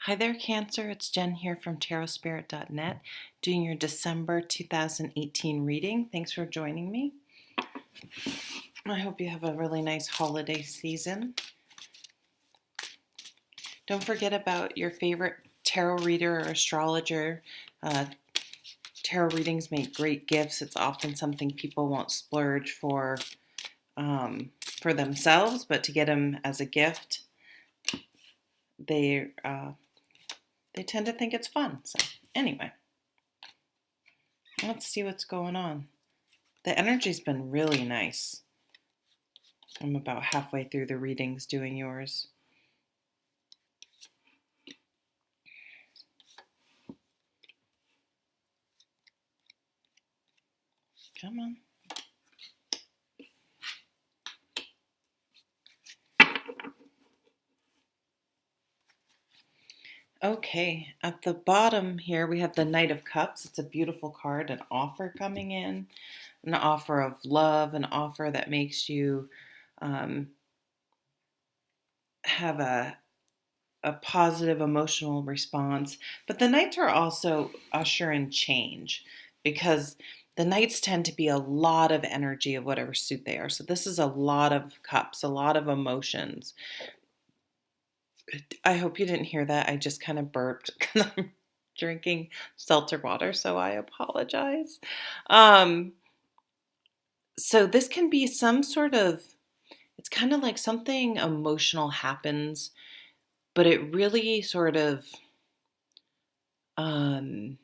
Hi there, Cancer. It's Jen here from tarotspirit.net doing your December 2018 reading. Thanks for joining me. I hope you have a really nice holiday season. Don't forget about your favorite tarot reader or astrologer. Tarot readings make great gifts. It's often something people won't splurge for themselves, but to get them as a gift, they tend to think it's fun. So anyway, let's see what's going on. The energy's been really nice. I'm about halfway through the readings doing yours. Come on. Okay, at the bottom here we have the Knight of Cups. It's a beautiful card, an offer coming in, an offer of love, an offer that makes you have a positive emotional response. But the Knights are also ushering change because the Knights tend to be a lot of energy of whatever suit they are. So this is a lot of cups, a lot of emotions. I hope you didn't hear that. I just kind of burped because I'm drinking seltzer water, so I apologize. Um, so this can be some sort of, it's kind of like something emotional happens, but it really sort of um,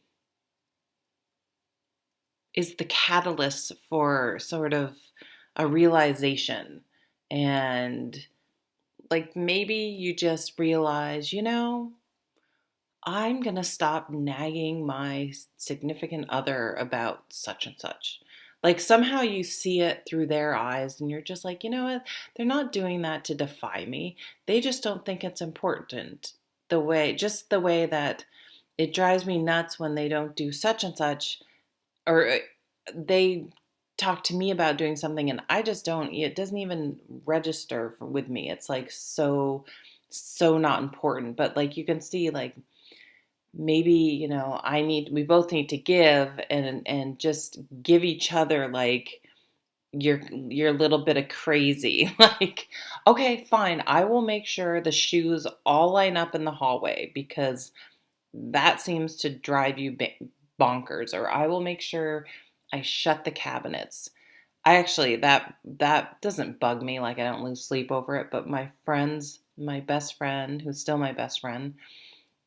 is the catalyst for sort of a realization. And like maybe you just realize, I'm going to stop nagging my significant other about such and such. Like somehow you see it through their eyes and you're just like, you know what? They're not doing that to defy me. They just don't think it's important. Just the way that it drives me nuts when they don't do such and such, or they talk to me about doing something and I just don't, it doesn't even register with me. It's like so not important. But like you can see, like, maybe we both need to give and just give each other like your little bit of crazy. Like, okay, fine, I will make sure the shoes all line up in the hallway because that seems to drive you bonkers, or I will make sure I shut the cabinets. I actually, that doesn't bug me, like I don't lose sleep over it, but my best friend, who's still my best friend,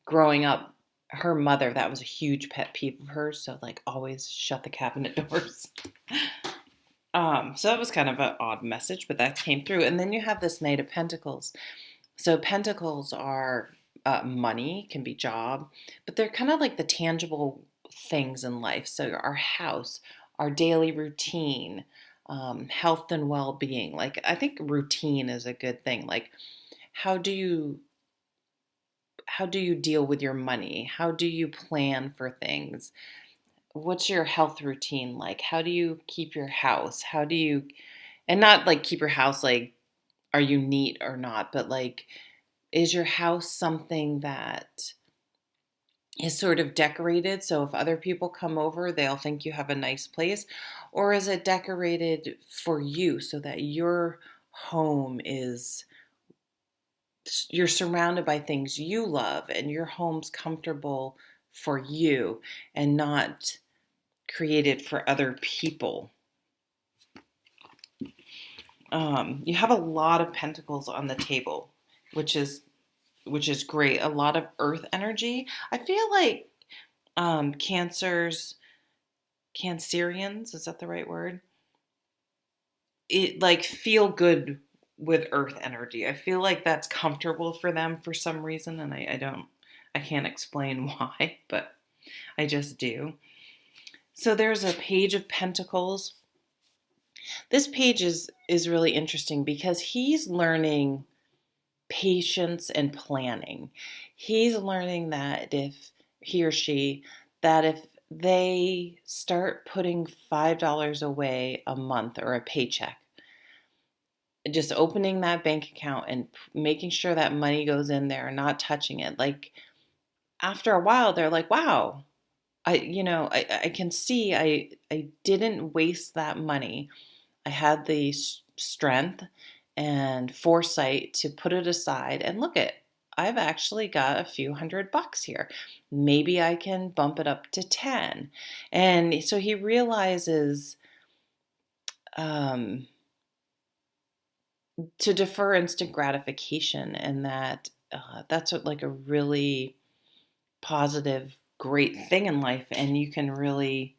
growing up, her mother, that was a huge pet peeve of hers. So like always shut the cabinet doors. So that was kind of an odd message, but that came through. And then you have this Knight of Pentacles. So pentacles are money, can be job, but they're kind of like the tangible things in life. So our house, our daily routine, health and well-being. Like I think routine is a good thing. Like how do you how do you deal with your money? How do you plan for things? What's your health routine like? How do you keep your house? And not like keep your house like, are you neat or not, but like, is your house something that is sort of decorated so if other people come over, they'll think you have a nice place? Or is it decorated for you so that your home is you're surrounded by things you love and your home's comfortable for you and not created for other people. You have a lot of pentacles on the table, which is great. A lot of earth energy. I feel like Cancerians, is that the right word? It like feel good with earth energy. I feel like that's comfortable for them for some reason, and I can't explain why, but I just do. So there's a Page of Pentacles. This page is really interesting because he's learning patience and planning. He's learning that if he or she, that if they start putting $5 away a month or a paycheck, just opening that bank account and making sure that money goes in there, not touching it. Like after a while, they're like, wow, I can see I didn't waste that money. I had the strength and foresight to put it aside and look at, I've actually got a few $100 here. Maybe I can bump it up to 10. And so he realizes um, to defer instant gratification, and that that's like a really positive, great thing in life. And you can really,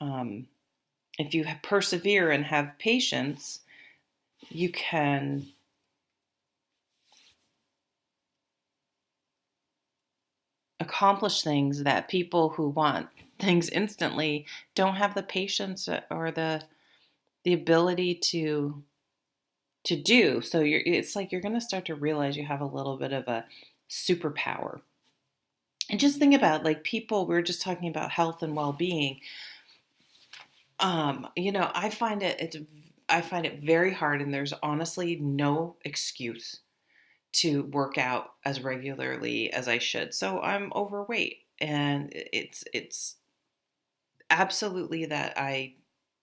um, if you persevere and have patience, you can accomplish things that people who want things instantly don't have the patience or the ability to do. So it's like you're going to start to realize you have a little bit of a superpower. And just think about, like, people, we are just talking about health and well-being. I find it very hard, and there's honestly no excuse to work out as regularly as I should. So I'm overweight, and it's absolutely that I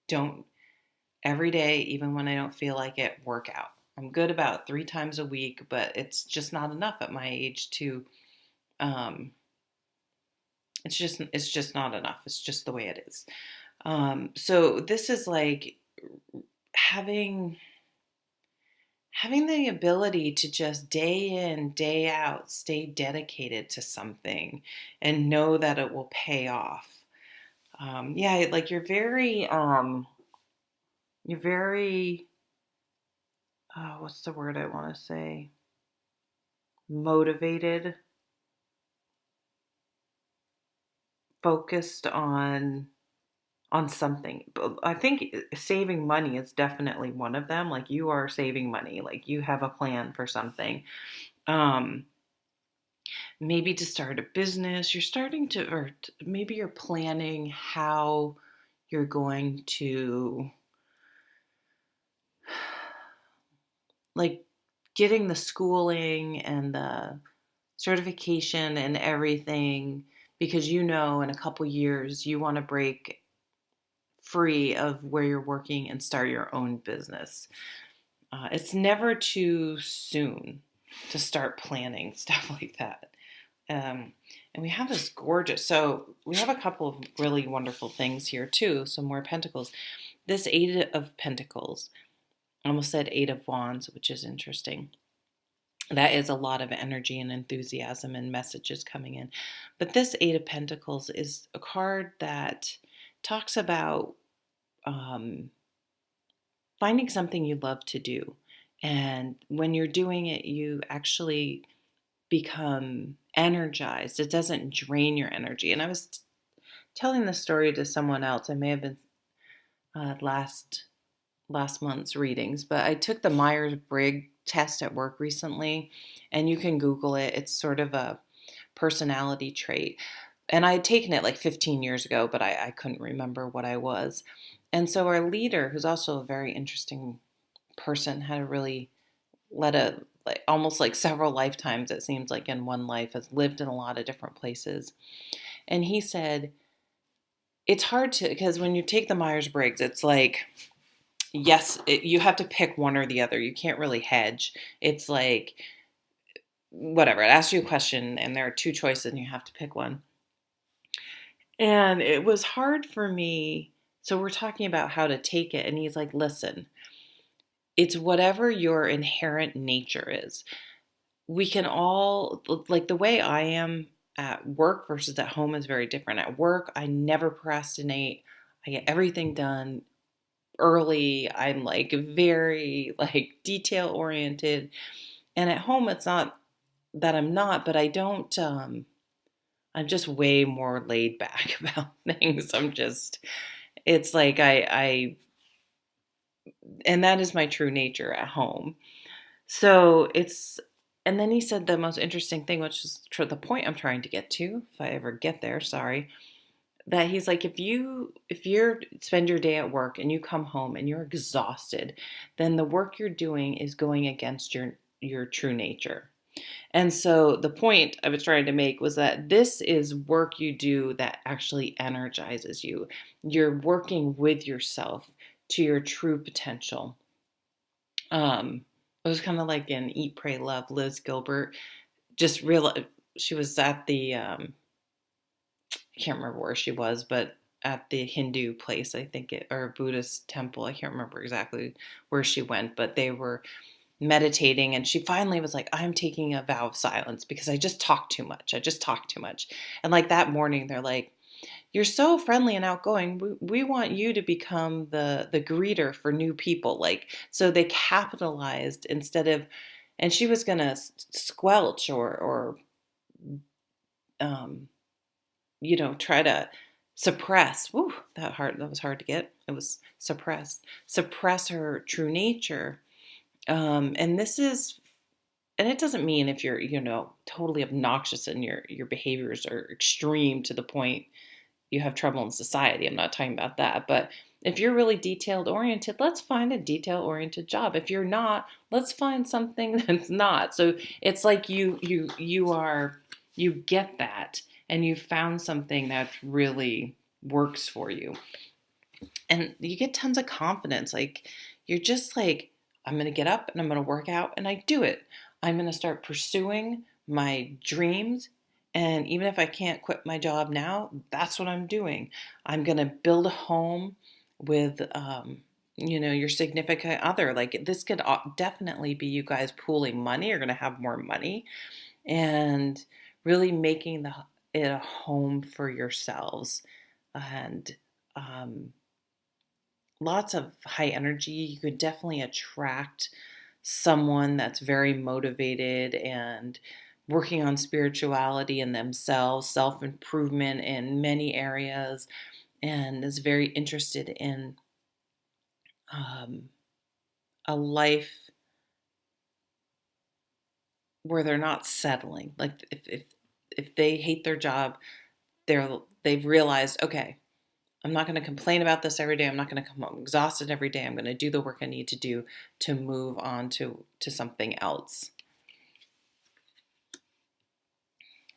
don't every day, even when I don't feel like it, work out. I'm good about 3 times a week, but it's just not enough at my age to um it's just not enough. It's just the way it is. So this is like having having the ability to just day in, day out, stay dedicated to something and know that it will pay off. Yeah, like you're very, what's the word I want to say? Motivated, focused on something. But I think saving money is definitely one of them. Like, you are saving money, like you have a plan for something. Um, Maybe to start a business, you're starting to, or maybe you're planning how you're going to, like, getting the schooling and the certification and everything, because in a couple years you want to break free of where you're working and start your own business. It's never too soon to start planning stuff like that. And we have this gorgeous, so we have a couple of really wonderful things here too. Some more pentacles. This Eight of Pentacles, I almost said Eight of Wands, which is interesting. That is a lot of energy and enthusiasm and messages coming in. But this Eight of Pentacles is a card that talks about um, finding something you love to do. And when you're doing it, you actually become energized. It doesn't drain your energy. And I was telling this story to someone else. I may have been last month's readings, but I took the Myers-Briggs test at work recently, and you can Google it. It's sort of a personality trait. And I had taken it like 15 years ago, but I couldn't remember what I was. And so our leader, who's also a very interesting person, had a really led a like almost like several lifetimes, it seems like, in one life, has lived in a lot of different places. And he said, it's hard to, because when you take the Myers-Briggs, it's like, yes, you have to pick one or the other. You can't really hedge. It's like, whatever, it asks you a question and there are two choices and you have to pick one. And it was hard for me. So we're talking about how to take it. And he's like, listen, it's whatever your inherent nature is. We can all, like, the way I am at work versus at home is very different. At work, I never procrastinate. I get everything done early. I'm like very like detail oriented. And at home, it's not that I'm not, but I don't, I'm just way more laid back about things. It's like and that is my true nature at home. So and then he said the most interesting thing, which is the point I'm trying to get to, if I ever get there, sorry, that he's like, if you're spend your day at work and you come home and you're exhausted, then the work you're doing is going against your true nature. And so the point I was trying to make was that this is work you do that actually energizes you. You're working with yourself to your true potential. It was kind of like in Eat, Pray, Love, Liz Gilbert. Just real, she was at the I can't remember where she was, but at the Hindu place, I think it, or a Buddhist temple. I can't remember exactly where she went, but they were meditating, and she finally was like, I'm taking a vow of silence because I just talk too much. I just talk too much. And like that morning, they're like, you're so friendly and outgoing. We want you to become the greeter for new people. Like, so they capitalized instead of, and she was going to squelch or um, try to suppress. Woo, that was hard to get. It was suppress her true nature. And this is, and it doesn't mean if you're, totally obnoxious and your behaviors are extreme to the point you have trouble in society. I'm not talking about that. But if you're really detailed oriented, let's find a detail oriented job. If you're not, let's find something that's not. So it's like you get that and you found something that really works for you. And you get tons of confidence. Like you're just like, I'm going to get up and I'm going to work out, and I do it. I'm going to start pursuing my dreams. And even if I can't quit my job now, that's what I'm doing. I'm going to build a home with, your significant other. Like this could definitely be you guys pooling money. You're going to have more money and really making it a home for yourselves. And, lots of high energy. You could definitely attract someone that's very motivated and working on spirituality in themselves, self improvement in many areas, and is very interested in um, a life where they're not settling. Like if they hate their job, they've realized, okay, I'm not going to complain about this every day. I'm not going to come home exhausted every day. I'm going to do the work I need to do to move on to something else.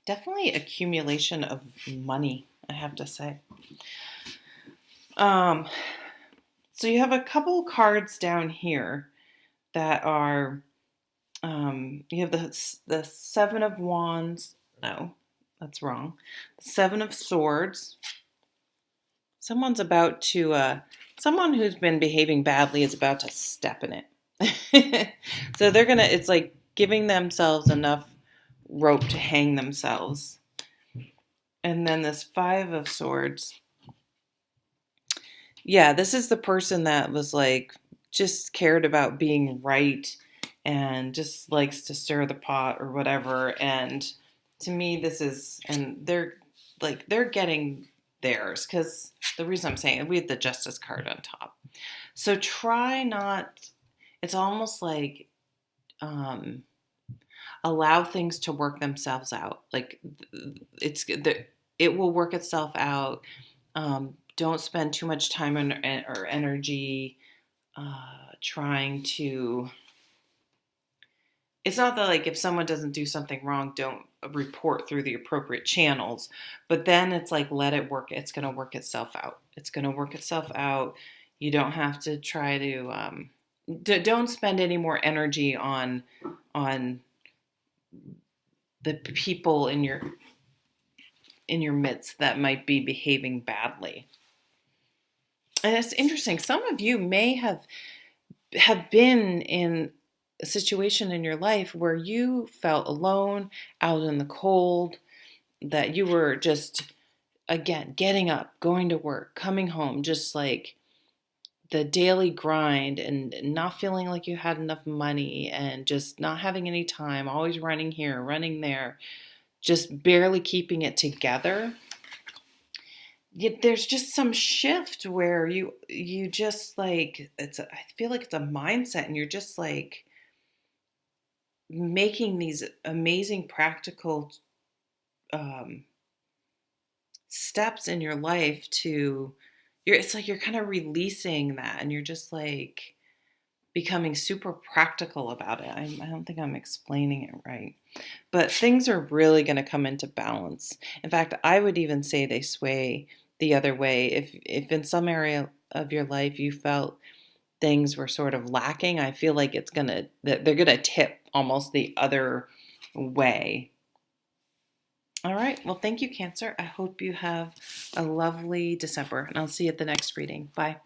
Definitely accumulation of money, I have to say. Um, so you have a couple cards down here that are, you have the Seven of Wands. No, that's wrong. The Seven of Swords. Someone's about to, someone who's been behaving badly is about to step in it. So it's like giving themselves enough rope to hang themselves. And then this Five of Swords. Yeah, this is the person that was like, just cared about being right and just likes to stir the pot or whatever. And to me, and they're getting theirs, because the reason I'm saying, we have the Justice card on top. So try not, it's almost like, allow things to work themselves out. Like it will work itself out. Don't spend too much time or energy trying to. It's not that like if someone doesn't do something wrong, don't report through the appropriate channels. But then it's like let it work. It's going to work itself out. It's going to work itself out. You don't have to try to. Don't spend any more energy on the people in your midst that might be behaving badly. And it's interesting. Some of you may have been in a situation in your life where you felt alone, out in the cold, that you were just, again, getting up, going to work, coming home, just like the daily grind, and not feeling like you had enough money, and just not having any time, always running here, running there, just barely keeping it together. There's just some shift where you just like, I feel like it's a mindset, and you're just like making these amazing practical um, steps in your life it's like you're kind of releasing that, and you're just like becoming super practical about it. I don't think I'm explaining it right. But things are really going to come into balance. In fact, I would even say they sway the other way. If in some area of your life you felt things were sort of lacking, I feel like they're going to tip almost the other way. All right. Well, thank you, Cancer. I hope you have a lovely December, and I'll see you at the next reading. Bye.